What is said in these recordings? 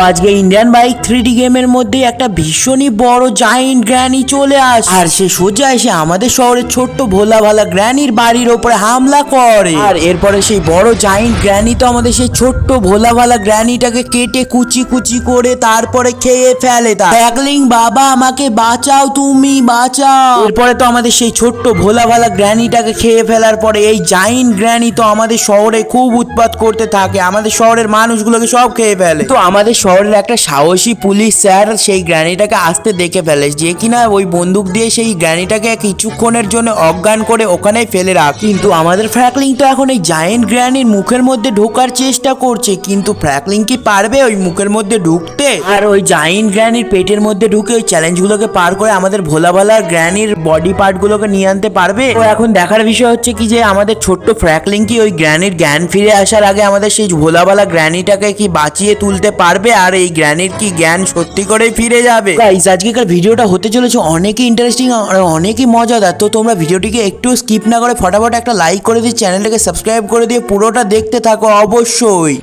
আজকে Indian bike 3D গেমের মধ্যে একটা ভীষণই বড় জায়েন্ট গ্র্যানি চলে আসে আর সে সোজা এসে আমাদের শহরের ছোট্ট ভোলা ভালা গ্র্যানির বাড়ির ওপরে হামলা করে। আর এরপরে সেই বড় জায়েন্ট গ্র্যানি তো আমাদের সেই ছোট্ট ভোলা ভালা গ্র্যানিটাকে কেটে কুচি কুচি করে তারপরে খেয়ে ফেলে। ফ্র্যাঙ্কলিন বাবা আমাকে বাঁচাও, তুমি বাঁচাও। এরপরে তো আমাদের সেই ছোট্ট ভোলা ভালা গ্র্যানিটাকে খেয়ে ফেলার পরে এই জায়েন্ট গ্র্যানি তো আমাদের শহরে খুব উৎপাত করতে থাকে, আমাদের শহরের মানুষগুলোকে সব খেয়ে ফেলে। তো আমাদের শহরের একটা সাহসী পুলিশ স্যার সেই গ্র্যানিটাকে আসতে দেখে ফেলে, যে কিনা ওই বন্দুক দিয়ে সেই গ্র্যানিটাকে কিছুক্ষণের জন্য অজ্ঞান করে ওখানেই ফেলে রাখ। কিন্তু আমাদের ফ্র্যাঙ্কলিন তো এখন এই জায়েন্ট গ্র্যানির মুখের মধ্যে ঢোকার চেষ্টা করছে, কিন্তু ফ্র্যাঙ্কলিন কি পারবে ওই মুখের মধ্যে ঢুকতে? আর ওই জায়েন্ট গ্র্যানির পেটের মধ্যে ঢুকে ওই চ্যালেঞ্জগুলোকে পার করে আমাদের ভোলা ভালা গ্র্যানির বডি পার্টগুলোকে নিয়ে আনতে পারবে? তো এখন দেখার বিষয় হচ্ছে কি যে আমাদের ছোট্ট ফ্র্যাঙ্কলিন কি ওই গ্র্যানির জ্ঞান ফিরে আসার আগে আমাদের সেই ভোলা ভালা গ্র্যানিটাকে কি বাঁচিয়ে তুলতে পারবে, আর এই গ্র্যানির কি জ্ঞান সত্যি করে ফিরে যাবে? গাইস আজকেকার ভিডিওটা হতে চলেছে অনেকই ইন্টারেস্টিং আর অনেকই মজাদার। তো তোমরা ভিডিওটিকে একটু স্কিপ না করে ফটাফট একটা লাইক করে দিয়ে চ্যানেলটাকে সাবস্ক্রাইব করে দিয়ে পুরোটা দেখতে থাকো অবশ্যই।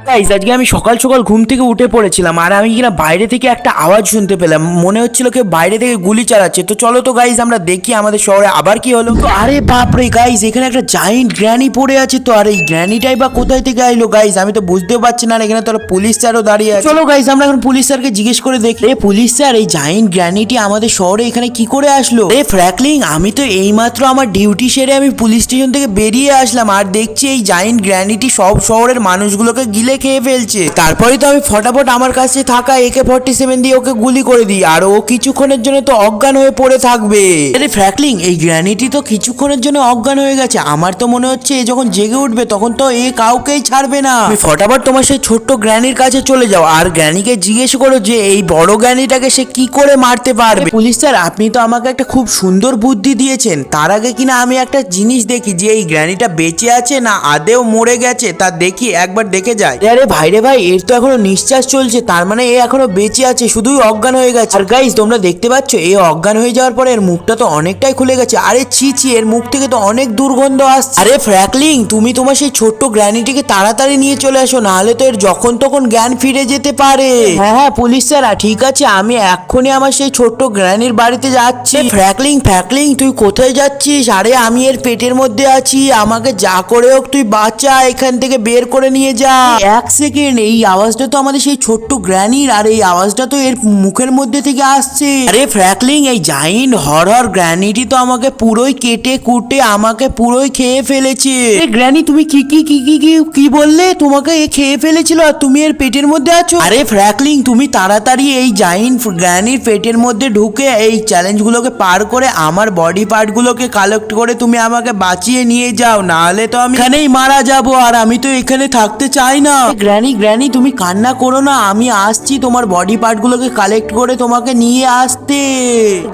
গাইস আজকে আমি সকাল সকাল ঘুম থেকে উঠে পড়েছিলাম আর আমি কিনা বাইরে থেকে একটা আওয়াজ শুনতে পেলাম, মনে হচ্ছিল কেউ বাইরে থেকে গুলি চালাচ্ছে। তো চলো তো গাইস আমরা দেখি আমাদের শহরে আবার কি হলো। তো আরে বাপরে গাইস, এখানে একটা জায়েন্ট গ্র্যানি পড়ে আছে। তো আর এই গ্র্যানিটাই বা কোথায় থেকে আইলো গাইস, আমি তো বুঝতেও পারছি না। এখানে তো পুলিশ স্যারও দাঁড়িয়ে আছে। চলো গাইস আমরা এখন পুলিশ স্যারকে জিজ্ঞেস করে দেখি, এ পুলিশ স্যার এই জায়েন্ট গ্র্যানিটি আমাদের শহরে এখানে কি করে আসলো? এ ফ্র্যাঙ্কলিন আমি তো এইমাত্র আমার ডিউটি সেরে আমি পুলিশ স্টেশন থেকে বেরিয়ে আসলাম আর দেখছি এই জায়েন্ট গ্র্যানিটি সব শহরের মানুষগুলোকে গিলে খেয়ে ফেলছে। তারপরে তো আমি ফটাফট আমার কাছে থাকা AK-47 দিয়ে ওকে গুলি করে দিই আর ও কিছুক্ষণের জন্য তো অজ্ঞান হয়ে পড়ে থাকবে। আরে ফ্র্যাঙ্কলিন এই গ্র্যানিটি তো কিছুক্ষণের জন্য অজ্ঞান হয়ে গেছে, আমার তো মনে হচ্ছে এ যখন জেগে উঠবে তখন তো এ কাউকেই ছাড়বে না। তুমি ফটাফট তোমার সেই ছোট্ট গ্র্যানির কাছে চলে যাও আর গ্র্যানিকে জিজ্ঞেস করো যে এই বড় গ্র্যানিটাকে সে কি করে মারতে পারবে। পুলিশ স্যার আপনি তো আমাকে একটা খুব সুন্দর বুদ্ধি দিয়েছেন, তার আগে কিনা আমি একটা জিনিস দেখি যে এই গ্র্যানিটা বেঁচে আছে না আদেও মরে গেছে তা দেখি, একবার দেখে যায়। আরে ভাইরে ভাই, এর তো এখনো নিঃশ্বাস চলছে, তার মানে এ এখনো বেঁচে আছে, শুধুই অজ্ঞান হয়ে গেছে। আর গাইস তোমরা দেখতে পাচ্ছ এ অজ্ঞান হয়ে যাওয়ার পরে এর মুখটা তো অনেকটাই খুলে গেছে। আরে ছি ছি, এর মুখ থেকে তো অনেক দুর্গন্ধ আসছে। আরে ফ্র্যাঙ্কলিন তুমি তোমার সেই ছোট্ট গ্র্যানিটিকে তাড়াতাড়ি নিয়ে চলে আসো, নাহলে তো এর যখন তখন জ্ঞান ফিরে যেতে পারে। হ্যাঁ হ্যাঁ পুলিশ স্যার ঠিক আছে, আমি এক্ষুনি আমার সেই ছোট্ট গ্র্যানির বাড়িতে যাচ্ছি। ফ্র্যাঙ্কলিন তুই কোথায় যাচ্ছিস? আরে আমি এর পেটের মধ্যে আছি, আমাকে যা করে হোক তুই বাঁচা, এখান থেকে বের করে নিয়ে যা। এক সেকেন্ড, এই আওয়াজটা তো আমাদের সেই ছোট্ট গ্র্যানির আর এই আওয়াজটা তো এর মুখের মধ্যে থেকে আসছে। আরে ফ্র্যাঙ্কলিন এই জায়েন্ট হরর গ্র্যানিটি তো আমাকে পুরোই কেটে কুটে আমাকে পুরোই খেয়ে ফেলেছে। গ্র্যানি তুমি কি কি কি কি কি কি বললে? তোমাকে এ খেয়ে ফেলেছিল আর তুমি এর পেটের মধ্যে আছো? আরে ফ্র্যাঙ্কলিন তুমি তাড়াতাড়ি এই জায়েন্ট গ্র্যানির পেটের মধ্যে ঢুকে এই চ্যালেঞ্জগুলোকে পার করে আমার বডি পার্টগুলোকে কালেক্ট করে তুমি আমাকে বাঁচিয়ে নিয়ে যাও, নাহলে তো আমি এখানেই মারা যাব আর আমি তো এখানে থাকতে চাই না। গ্র্যানি তুমি কান্না করো না, আমি আসছি তোমার বডি পার্টগুলোকে কালেক্ট করে তোমাকে নিয়ে আসতে।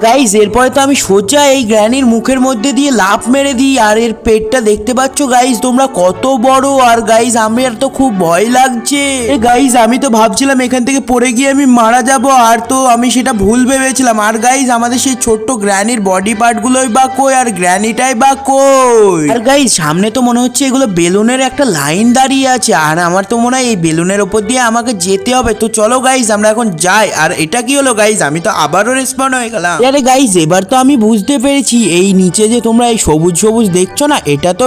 গাইস এরপরে তো আমি সোজা এই গ্র্যানির মুখের মধ্যে দিয়ে লাফ মেরে দিই আর এর পেটটা দেখতে পাচ্ছ গাইস তোমরা কত বড়। আর গাইস আমার তো খুব ভয় লাগছে। গাইস আমি তো ভাবছিলাম এখান থেকে পড়ে গিয়ে আমি মারা যাব, আর তো আমি সেটা ভুল ভেবেছিলাম। আর গাইস আমাদের সেই ছোট্ট গ্র্যানির বডি পার্টগুলোই বা কই আর গ্র্যানিটাই বা কই? আর গাইস সামনে তো মনে হচ্ছে এগুলো বেলুনের একটা লাইন দাঁড়িয়ে আছে আর আমার তো মনে হয় এই বেলুনের উপর দিয়ে আমাকে যেতে হবে। তো চলো গাইস আমরা এখন যাই। আর এটা কি হলো গাইস, আমি তো আবারও রেসপন্ড হয়ে গেলাম। আরে গাইস এবার তো আমি বুঝতে পেরেছি এই নিচে যে তোমরা এই সবুজ সবুজ দেখছো না, এটা তো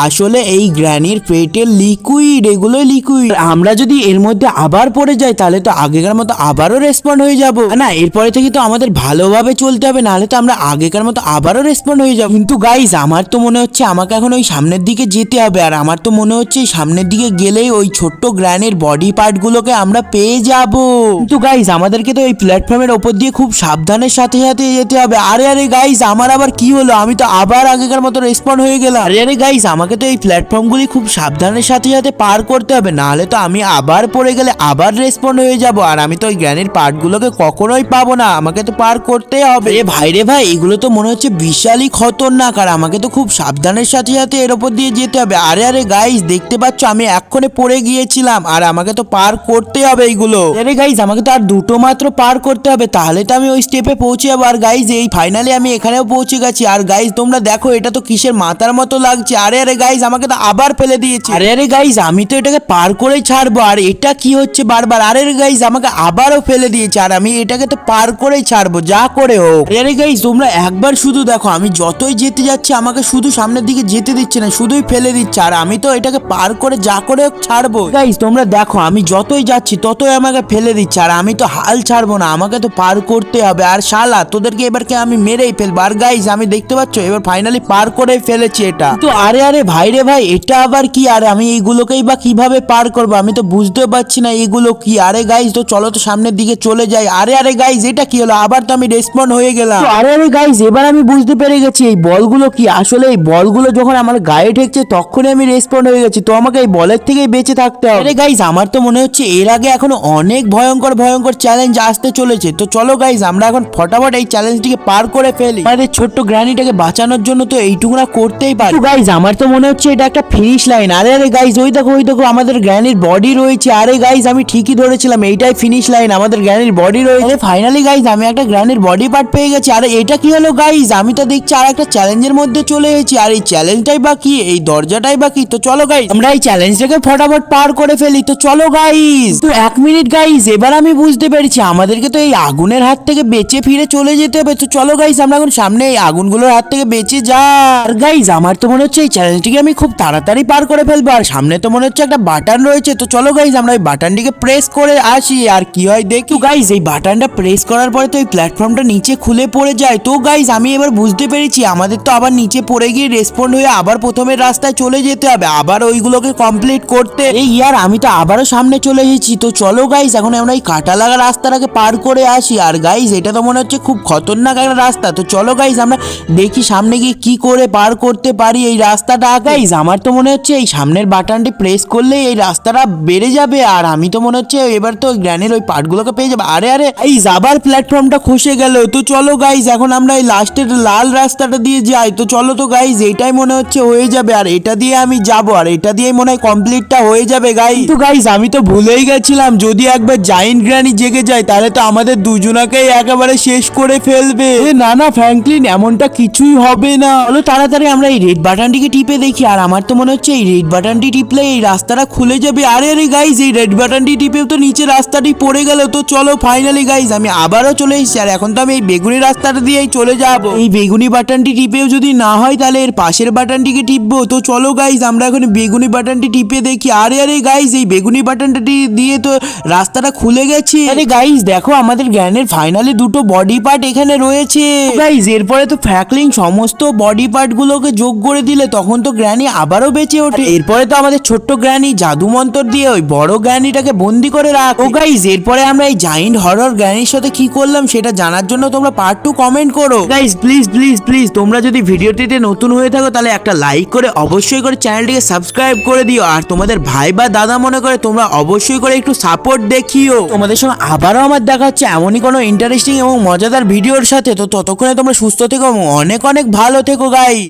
আসলে এই গ্র্যানির পেটের লিকুইড, এগুলোই লিকুইড। আমরা যদি এর মধ্যে আবার পড়ে যাই তাহলে তো আগেকার মতো আবারও রেসপন্ড হয়ে যাব না। এরপরে থেকে তো আমাদের ভালোভাবে চলতে হবে, নাহলে তো আমরা আগেকার মতো আবারও রেসপন্ড হয়ে যাব। কিন্তু গাইস আমার তো মনে হচ্ছে আমাকে এখন ওই সামনের দিকে যেতে হবে আর আমার তো মনে হচ্ছে সামনের দিকে গেলেই ওই ছোট্ট গ্র্যানির বডি পার্টগুলোকে আমরা পেয়ে যাব। কিন্তু গাইস আমাদেরকে তো এই প্ল্যাটফর্মের ওপর দিয়ে খুব সাবধানের সাথে সাথে যেতে হবে। আরে গাইস আমার আবার কি হলো, আমি তো আবার আগেকার মতো রেসপন্ড হয়ে গেলাম। আরে গাইস আমাকে তো এই প্ল্যাটফর্মগুলি খুব সাবধানের সাথে সাথে পার করতে হবে, নাহলে তো আমি আবার পড়ে গেলে আবার রেসপন্ড হয়ে যাব আর আমি তো ওই গ্র্যানির পার্টগুলোকে কখনোই পাবো না, আমাকে তো পার করতেই হবে। ভাইরে ভাই এগুলো তো মনে হচ্ছে বিশালই খতরনাক আর আমাকে তো খুব সাবধানের সাথে সাথে এর ওপর দিয়ে যেতে হবে। আরে গাইস দেখতে পাচ্ছ আমি এক্ষুনি পড়ে গিয়েছি গেছিলাম আর আমাকে তো পার করতে হবে এইগুলো। আরে গাইজ আমাকে তো আর দুটো মাত্র পার করতে হবে, তাহলে তো আমি ওই স্টেপে পৌঁছে যাবো। আর গাইজ এই ফাইনালি আমি এখানেও পৌঁছে গেছি। আর গাইজ তোমরা দেখো এটা তো কিসের মাথার মতো লাগছে। আরে আরে গাইজ আমাকে তো আবার ফেলে দিয়েছে। আরে আরে গাইজ আমি তো এটাকে পার করেই ছাড়বো, আর এটা কি হচ্ছে বারবার। আরে আরে গাইজ আমাকে আবারও ফেলে দিয়েছে, আর আমি এটাকে তো পার করেই ছাড়বো যা করে হোক। আরে আরে গাইজ তোমরা একবার শুধু দেখো, আমি যতই যেতে যাচ্ছি আমাকে শুধু সামনের দিকে যেতে দিচ্ছে না, শুধুই ফেলে দিচ্ছে। আর আমি তো এটাকে পার করে যা করে হোক ছাড়বো। গাইজ তোমরা দেখো আমি যতই যাচ্ছি ততই আমাকে ফেলে দিচ্ছে, আর আমি তো হাল ছাড়বো না, আমাকে তো পার করতে হবে। আর শালা তোদেরকে এবারকে আমি মেরেই ফেলবো। আর গাইজ আমি দেখতে পাচ্ছ এবার ফাইনালি পার করে ফেলেছি এটা তো। আরে আরে ভাই রে ভাই, এটা আবার কি? আর আমি এইগুলোকেই বা কিভাবে পার করবো আমি তো বুঝতে পারছি না এগুলো কি। আরে গাইজ তো চলো তো সামনের দিকে চলে যাই। আরে আরে গাইজ এটা কি হলো? আবার তো আমি রেসপন্ড হয়ে গেলাম। আরে আরে গাইজ এবার আমি বুঝতে পেরে গেছি এই বলগুলো কি। আসলে এই বলগুলো যখন আমার গায়ে ঠেকছে তখনই আমি রেসপন্ড হয়ে গেছি, তো আমাকে এই বলের থেকেই বেঁচে থাকতে হবে। আরে গাইজ আমার তো মনে হচ্ছে এর আগে এখনো অনেক ভয়ঙ্কর ভয়ঙ্কর চ্যালেঞ্জ আসতে চলেছে। তো চলো গাইজ আমরা এখন ফটাফট এই চ্যালেঞ্জটিকে পার করে ফেলি। আমাদের ছোট্ট গ্র্যানিটাকে বাঁচানোর জন্য তো এইটুকুনা করতেই পারি। গাইজ আমার তো মনে হচ্ছে এটা একটা ফিনিশ লাইন। আরে আরে গাইজ ওই দেখো আমাদের গ্র্যানির বডি রয়েছে। আরে গাইজ আমি ঠিকই ধরেছিলাম, এইটাই ফিনিশ লাইন, আমাদের গ্র্যানির বডি রয়েছে। ফাইনালি গাইজ আমি একটা গ্র্যানির বডি পার্ট পেয়ে গেছি। আরে এটা কি হলো গাইজ? আমি তো দেখছি আর একটা চ্যালেঞ্জের মধ্যে চলে এসেছি। আর এই চ্যালেঞ্জটাই বা কি, এই দরজাটাই বা কি। তো চলো গাইজ আমরা এই চ্যালেঞ্জটাকে ফটাফট পার করে ফেলি। তো চলো গাইজ। তো 1 মিনিট গাইজ, এবার আমি বুঝতে পেরেছি আমাদেরকে তো এই আগুনের হাত থেকে বেঁচে ফিরে চলে যেতে হবে। তো চলো গাইজ আমরা এখন সামনে এই আগুনগুলোর হাত থেকে বেঁচে যা। আর গাইজ আমার তো মনে হচ্ছে এই চ্যালেঞ্জটিকে আমি খুব তাড়াতাড়ি পার করে ফেলবো। আর সামনে তো মনে হচ্ছে একটা বাটন রয়েছে। তো চলো গাইজ আমরা এই বাটনটিকে প্রেস করে আসি আর কি হয় দেখি। গাইজ এই বাটনটা প্রেস করার পরে তো এই প্ল্যাটফর্মটা নিচে খুলে পড়ে যায়। তো গাইজ আমি এবার বুঝতে পেরেছি আমাদের তো আবার নিচে পড়ে গিয়ে রেসপন্ড হয়ে আবার প্রথমের রাস্তায় চলে যেতে হবে, আবার ওইগুলোকে কমপ্লিট করতে। এই ইয়ার আমি তো আবারও সামনে চলে এসেছি। তো চলো গাইজ এখন আমরা এই কাটা লাগা রাস্তাটাকে পার করে আসি। আর গাইজ এটা তো মনে হচ্ছে খুব খতরনাক একটা রাস্তা। তো চলো গাইজ আমরা দেখি সামনে গিয়ে কি করে পার করতে পারি এই রাস্তাটা। গাইজ আমার তো মনে হচ্ছে এই সামনের বাটনটি প্রেস করলেই এই রাস্তাটা বেড়ে যাবে। আর আমি তো মনে হচ্ছে এবার তো গ্র্যানির ওই পার্টগুলোকে পেয়ে যাবে। আরে আরে এই আবার প্ল্যাটফর্মটা খসে গেল। তো চলো গাইজ এখন আমরা এই লাস্টের লাল রাস্তাটা দিয়ে যাই। তো চলো তো গাইজ এটাই মনে হচ্ছে হয়ে যাবে, আর এটা দিয়ে আমি যাবো, আর এটা দিয়েই মনে হয় কমপ্লিটটা হয়ে যাবে গাইজ। তো গাইজ আমি তো ভুলেই গেছিলাম যদি একবার জায়েন্ট গ্র্যানি জেগে যায় তাহলে তো আমাদের দুজনাকেই একেবারে শেষ করে ফেলবে। না না ফ্র্যাঙ্কলিন এমনটা কিছুই হবে না। চলো তাড়াতাড়ি আমরা এই রেড বাটনটিকে টিপে দেখি। আর আমার তো মনে হচ্ছে এই রেড বাটনটি টিপলে এই রাস্তাটা খুলে যাবে। আরে আরে গাইজ এই রেড বাটনটি টিপেও তো নিচে রাস্তাটি পড়ে গেল। তো চলো ফাইনালি গাইজ আমি আবারও চলে এসেছি। আর এখন তো আমি এই বেগুনি রাস্তাটা দিয়েই চলে যাব। এই বেগুনি বাটনটি টিপেও যদি না হয় তাহলে এর পাশের বাটনটিকে টিপবো। তো চলো গাইজ আমরা এখন বেগুনি বাটনটি টিপে দেখি। আরে আরে গাইজ এই বেগুনি বাটনটা দিয়ে তো রাস্তাটা খুলে গেছে। আরে গাইজ দেখো আমাদের গ্র্যানের ফাইনালি দুটো বডি পার্ট এখানে রয়েছে। গাইজ এরপরে তো ফ্র্যাঙ্কলিন সমস্ত বডি পার্ট গুলোকে যোগ করে দিলে তখন তো গ্র্যানি আবারও বেঁচে ওঠে। এরপরে তো আমাদের ছোট্ট গ্র্যানি জাদু মন্তর দিয়ে ওই বড় গ্র্যানিটাকে বন্দি করে রাখো। গাইজ এরপরে আমরা এই জায়েন্ট হরর গ্র্যানির সাথে কি করলাম সেটা জানার জন্য তোমরা পার্ট 2 কমেন্ট করো। গাইজ প্লিজ প্লিজ প্লিজ তোমরা যদি ভিডিওটিতে নতুন হয়ে থাকো তাহলে একটা লাইক করে অবশ্যই করে চ্যানেলটিকে সাবস্ক্রাইব করে দিও। আর তোমাদের ভাই বা দাদা মনে করে তোমরা অবশ্যই করে একটু সাপোর্ট দেখিও। তোমাদের সঙ্গে আবারও আমার দেখা হচ্ছে এমনই কোনো ইন্টারেস্টিং এবং মজাদার ভিডিওর সাথে। তো ততক্ষণে তোমরা সুস্থ থেকো এবং অনেক অনেক ভালো থেকো গাইজ।